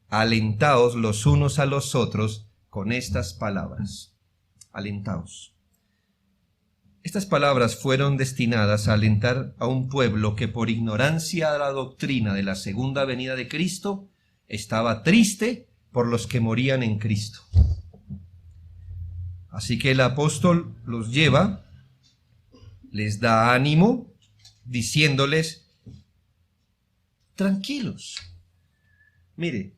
alentaos los unos a los otros con estas palabras. Alentaos. Estas palabras fueron destinadas a alentar a un pueblo que por ignorancia a la doctrina de la segunda venida de Cristo estaba triste por los que morían en Cristo. Así que el apóstol los lleva, les da ánimo, diciéndoles, tranquilos. Mire,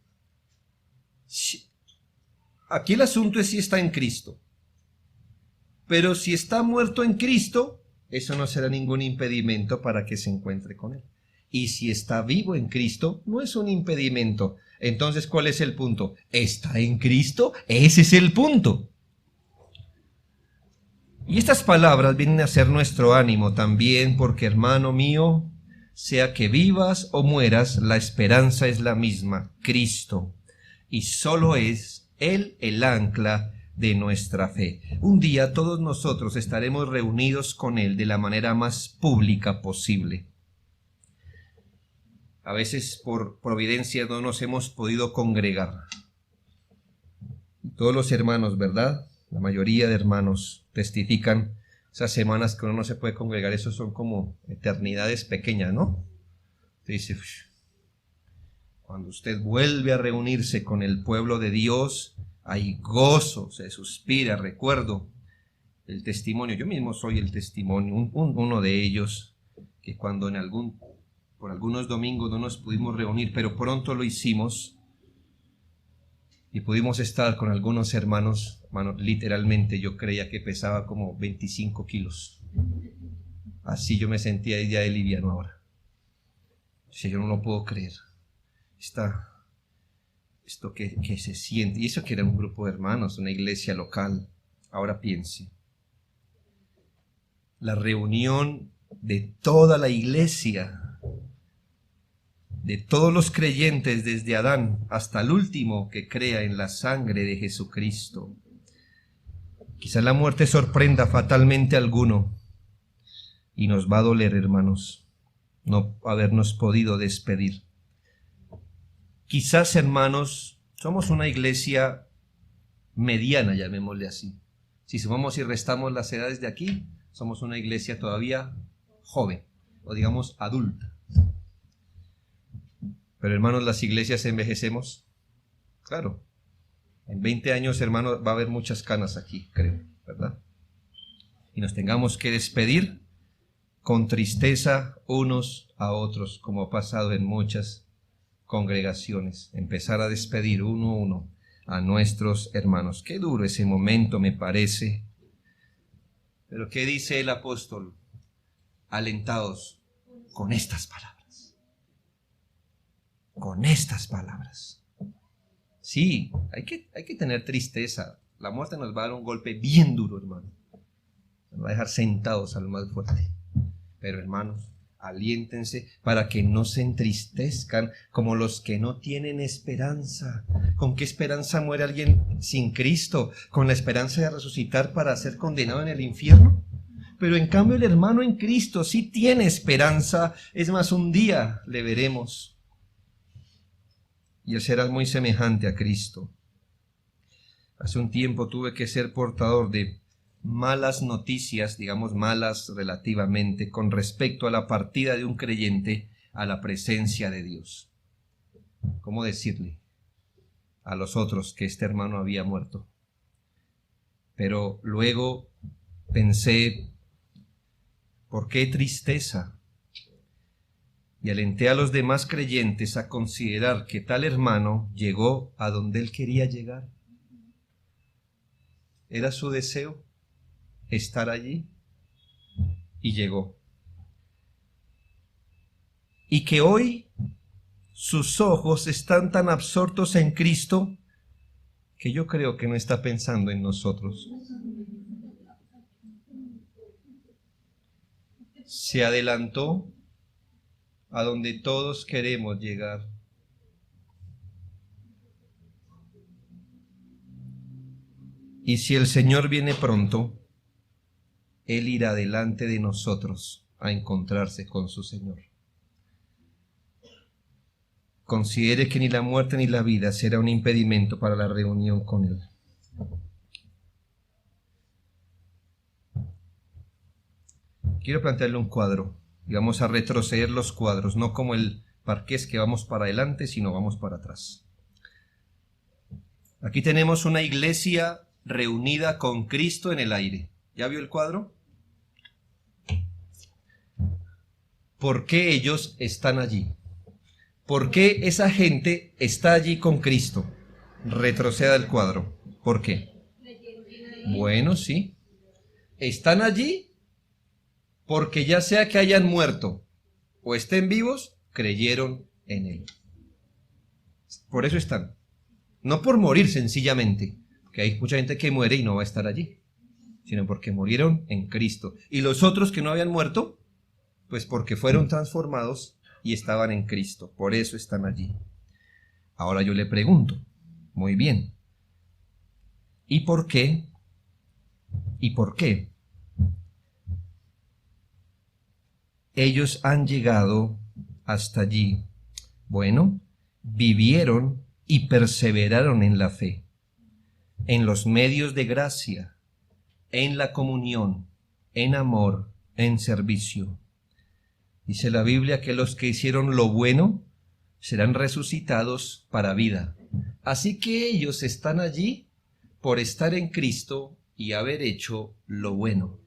aquí el asunto es si está en Cristo. Pero si está muerto en Cristo, eso no será ningún impedimento para que se encuentre con Él. Y si está vivo en Cristo, no es un impedimento. Entonces, ¿cuál es el punto? ¿Está en Cristo? Ese es el punto. Y estas palabras vienen a ser nuestro ánimo también, porque, hermano mío, sea que vivas o mueras, la esperanza es la misma, Cristo. Y solo es Él el ancla de nuestra fe. Un día todos nosotros estaremos reunidos con Él de la manera más pública posible. A veces por providencia no nos hemos podido congregar. Todos los hermanos, ¿verdad? La mayoría de hermanos testifican esas semanas que uno no se puede congregar. Eso son como eternidades pequeñas, ¿no? Usted dice, cuando usted vuelve a reunirse con el pueblo de Dios, hay gozo, se suspira. Recuerdo el testimonio, yo mismo soy el testimonio, uno de ellos, que cuando por algunos domingos no nos pudimos reunir, pero pronto lo hicimos y pudimos estar con algunos hermanos, literalmente yo creía que pesaba como 25 kilos. Así yo me sentía ya de liviano ahora. Yo no lo puedo creer. Esto que se siente, y eso que era un grupo de hermanos, una iglesia local. Ahora piense, la reunión de toda la iglesia, de todos los creyentes desde Adán hasta el último que crea en la sangre de Jesucristo. Quizás la muerte sorprenda fatalmente a alguno y nos va a doler, hermanos, no habernos podido despedir. Quizás, hermanos, somos una iglesia mediana, llamémosle así. Si sumamos y restamos las edades de aquí, somos una iglesia todavía joven, o digamos adulta. Pero, hermanos, las iglesias envejecemos. Claro, en 20 años, hermanos, va a haber muchas canas aquí, creo, ¿verdad? Y nos tengamos que despedir con tristeza unos a otros, como ha pasado en muchas congregaciones. Empezar a despedir uno a uno a nuestros hermanos. Qué duro ese momento, me parece. Pero ¿qué dice el apóstol? Alentados con estas palabras. Con estas palabras. Sí, hay que tener tristeza. La muerte nos va a dar un golpe bien duro, hermano. Nos va a dejar sentados al más fuerte. Pero, hermanos, aliéntense para que no se entristezcan como los que no tienen esperanza. ¿Con qué esperanza muere alguien sin Cristo? ¿Con la esperanza de resucitar para ser condenado en el infierno? Pero en cambio el hermano en Cristo sí tiene esperanza. Es más, un día le veremos. Y él será muy semejante a Cristo. Hace un tiempo tuve que ser portador de malas noticias, digamos malas relativamente, con respecto a la partida de un creyente a la presencia de Dios. ¿Cómo decirle a los otros que este hermano había muerto? Pero luego pensé, ¿por qué tristeza? Y alenté a los demás creyentes a considerar que tal hermano llegó a donde él quería llegar. Era su deseo estar allí y llegó. Y que hoy sus ojos están tan absortos en Cristo que yo creo que no está pensando en nosotros. Se adelantó a donde todos queremos llegar. Y si el Señor viene pronto, Él irá delante de nosotros a encontrarse con su Señor. Considere que ni la muerte ni la vida será un impedimento para la reunión con Él. Quiero plantearle un cuadro y vamos a retroceder los cuadros, no como el parqués que vamos para adelante, sino vamos para atrás. Aquí tenemos una iglesia reunida con Cristo en el aire. ¿Ya vio el cuadro? ¿Por qué ellos están allí? ¿Por qué esa gente está allí con Cristo? Retroceda el cuadro. ¿Por qué? Bueno, sí. Están allí porque ya sea que hayan muerto o estén vivos, creyeron en Él. Por eso están. No por morir sencillamente, que hay mucha gente que muere y no va a estar allí, sino porque murieron en Cristo. Y los otros que no habían muerto, pues porque fueron transformados y estaban en Cristo. Por eso están allí. Ahora yo le pregunto, muy bien, ¿y por qué? ¿Y por qué ellos han llegado hasta allí? Bueno, vivieron y perseveraron en la fe, en los medios de gracia, en la comunión, en amor, en servicio. Dice la Biblia que los que hicieron lo bueno serán resucitados para vida. Así que ellos están allí por estar en Cristo y haber hecho lo bueno.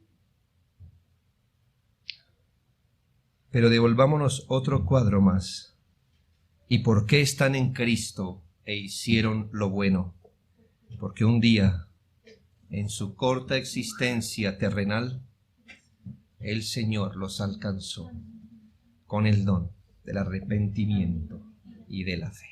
Pero devolvámonos otro cuadro más. ¿Y por qué están en Cristo e hicieron lo bueno? Porque un día, en su corta existencia terrenal, el Señor los alcanzó con el don del arrepentimiento y de la fe.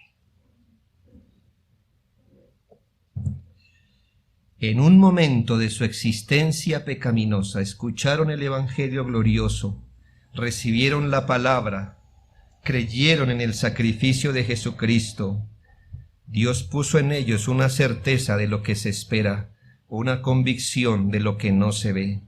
En un momento de su existencia pecaminosa, escucharon el Evangelio glorioso, recibieron la palabra, creyeron en el sacrificio de Jesucristo. Dios puso en ellos una certeza de lo que se espera, una convicción de lo que no se ve.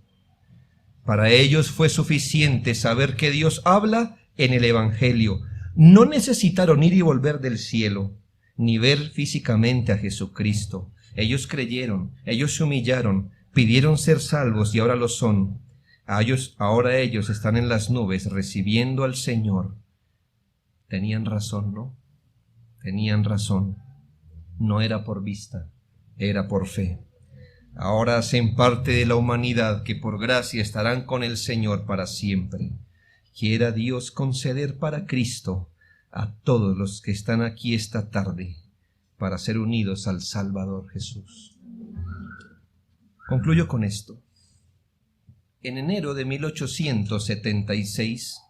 Para ellos fue suficiente saber que Dios habla en el Evangelio. No necesitaron ir y volver del cielo, ni ver físicamente a Jesucristo. Ellos creyeron, ellos se humillaron, pidieron ser salvos y ahora lo son. Ahora ellos están en las nubes recibiendo al Señor. Tenían razón, ¿no? Tenían razón. No era por vista, era por fe. Ahora hacen parte de la humanidad que por gracia estarán con el Señor para siempre. Quiera Dios conceder para Cristo a todos los que están aquí esta tarde para ser unidos al Salvador Jesús. Concluyo con esto. En enero de 1876,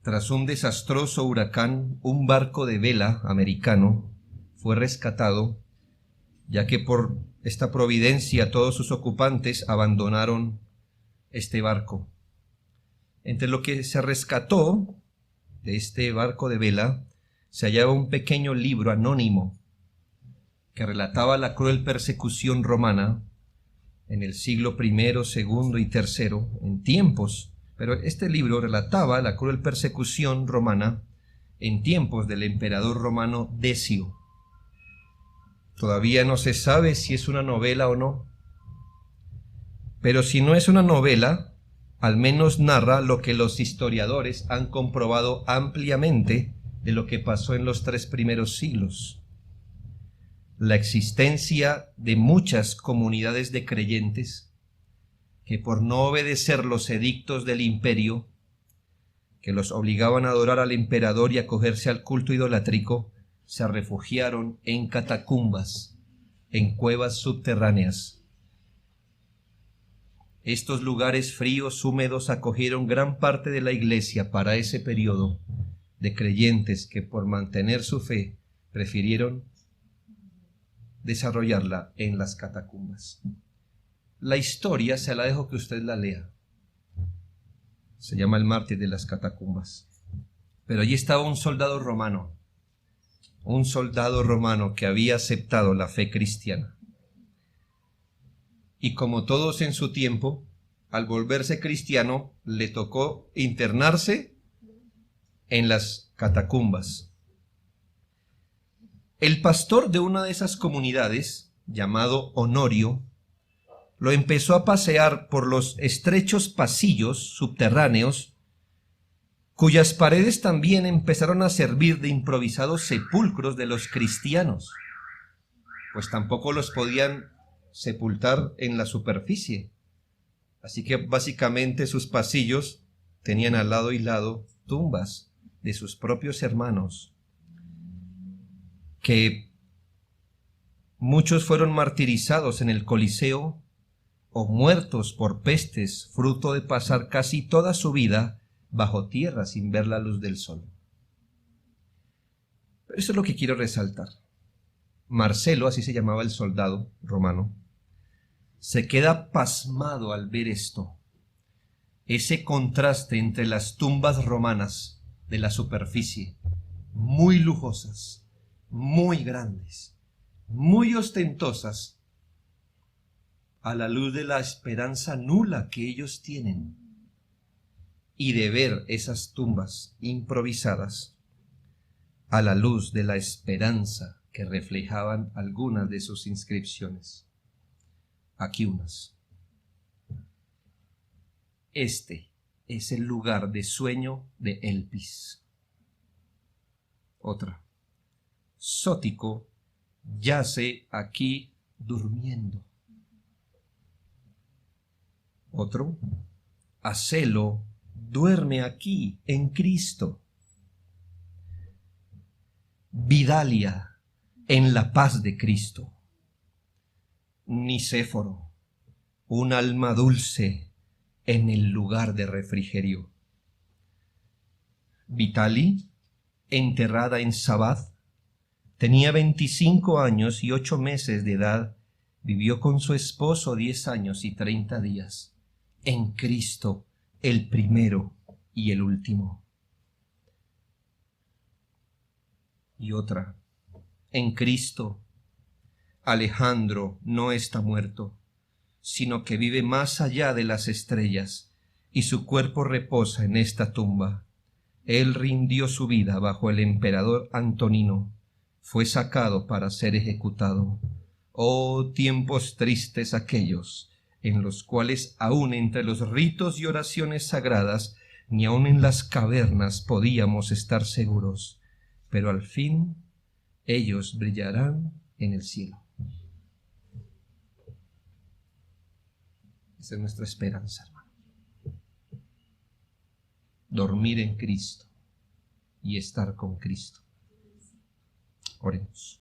tras un desastroso huracán, un barco de vela americano fue rescatado, ya que por esta providencia todos sus ocupantes abandonaron este barco. Entre lo que se rescató de este barco de vela se hallaba un pequeño libro anónimo que relataba la cruel persecución romana en el siglo I, II y III, en tiempos, pero este libro relataba la cruel persecución romana en tiempos del emperador romano Decio. Todavía no se sabe si es una novela o no, pero si no es una novela, al menos narra lo que los historiadores han comprobado ampliamente de lo que pasó en los 3 primeros siglos. La existencia de muchas comunidades de creyentes que por no obedecer los edictos del imperio, que los obligaban a adorar al emperador y acogerse al culto idolátrico, se refugiaron en catacumbas, en cuevas subterráneas. Estos lugares fríos, húmedos, acogieron gran parte de la iglesia para ese periodo de creyentes que por mantener su fe prefirieron desarrollarla en las catacumbas. La historia se la dejo que usted la lea. Se llama El mártir de las catacumbas. Pero allí estaba un soldado romano que había aceptado la fe cristiana. Y como todos en su tiempo, al volverse cristiano, le tocó internarse en las catacumbas. El pastor de una de esas comunidades, llamado Honorio, lo empezó a pasear por los estrechos pasillos subterráneos, cuyas paredes también empezaron a servir de improvisados sepulcros de los cristianos, pues tampoco los podían sepultar en la superficie. Así que básicamente sus pasillos tenían al lado y lado tumbas de sus propios hermanos, que muchos fueron martirizados en el Coliseo o muertos por pestes, fruto de pasar casi toda su vida bajo tierra sin ver la luz del sol. Pero eso es lo que quiero resaltar. Marcelo, así se llamaba el soldado romano, se queda pasmado al ver esto, ese contraste entre las tumbas romanas de la superficie, muy lujosas, muy grandes, muy ostentosas, a la luz de la esperanza nula que ellos tienen, y de ver esas tumbas improvisadas a la luz de la esperanza que reflejaban algunas de sus inscripciones. Aquí unas. Este es el lugar de sueño de Elpis. Otra. Sótico yace aquí durmiendo. Otro. Acelo duerme aquí en Cristo. Vidalia en la paz de Cristo. Nicéforo, un alma dulce en el lugar de refrigerio. Vitali, enterrada en Sabath, tenía 25 años y 8 meses de edad, vivió con su esposo 10 años y 30 días, en Cristo, el primero y el último. Y otra, en Cristo, Alejandro no está muerto, sino que vive más allá de las estrellas, y su cuerpo reposa en esta tumba. Él rindió su vida bajo el emperador Antonino, fue sacado para ser ejecutado. Oh, tiempos tristes aquellos, en los cuales aun entre los ritos y oraciones sagradas, ni aun en las cavernas podíamos estar seguros, pero al fin ellos brillarán en el cielo. Esa es nuestra esperanza, hermano. Dormir en Cristo y estar con Cristo. Oremos.